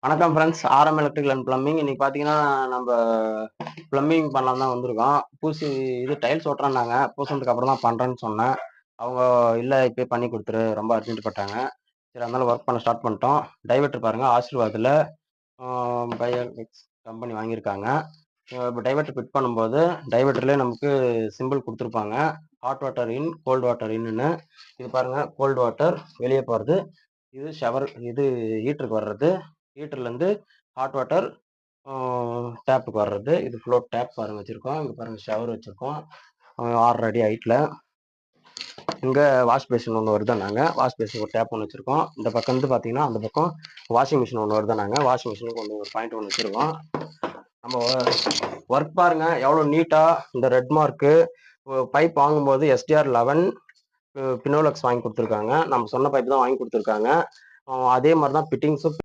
வணக்கம் friends. RM electrical and plumbing. இன்னைக்கு பார்த்தீங்கன்னா, நம்ம பிளம்பிங் பண்ணலான்னு தான் வந்திருக்கோம். இது டைல்ஸ் ஒட்டுறேன்னாங்க. பூசுனதுக்கு அப்புறம் தான் பண்ணுறேன்னு சொன்னேன். அவங்க இல்ல இப்பயே பண்ணி குடுத்துரு, ரொம்ப அர்ஜென்ட் பட்டாங்க. சரி அதனால ஒர்க் பண்ண ஸ்டார்ட் பண்ணிட்டோம். டைவர்ட்டர் பாருங்க, ஆசீர்வாத்ல பயோமிக்ஸ் கம்பெனி வாங்கியிருக்காங்க. இப்போ டைவர்ட்டர் ஃபிட் பண்ணும்போது டைவர்ட்டர்லேயே நமக்கு சிம்பிள் குடுத்துருப்பாங்க. Hot water in, cold water இன்னுன்னு. இது பாருங்க, கோல்டு வாட்டர் வெளியே போறது. இது ஷவர், இது ஹீட்டருக்கு வர்றது. ஹீட்டர்லேருந்து ஹாட் வாட்டர் டேப்புக்கு வர்றது. இது ஃப்ளோட் டேப் பாருங்க வச்சுருக்கோம். இங்கே பாருங்க ஷவர் வச்சுருக்கோம் 6 அடி ஹைட்டில். இங்கே வாஷ் பேஷன் ஒன்று வருதுன்னாங்க. வாஷ் பேஷன் ஒரு டேப் ஒன்று வச்சுருக்கோம். இந்த பக்கம் வந்து பார்த்தீங்கன்னா அந்த பக்கம் வாஷிங் மிஷின் ஒன்று வருதுன்னாங்க. வாஷிங் மிஷினுக்கு ஒரு பாயிண்ட் ஒன்று வச்சுருக்கோம். நம்ம ஒர்க் பாருங்க எவ்வளோ நீட்டாக. இந்த ரெட் மார்க்கு பைப் வாங்கும்போது SDR 11 பினோலக்ஸ் வாங்கி கொடுத்துருக்காங்க. நம்ம சொன்ன பைப் தான் வாங்கி கொடுத்துருக்காங்க. அதே மாதிரி தான் ஃபிட்டிங்ஸும்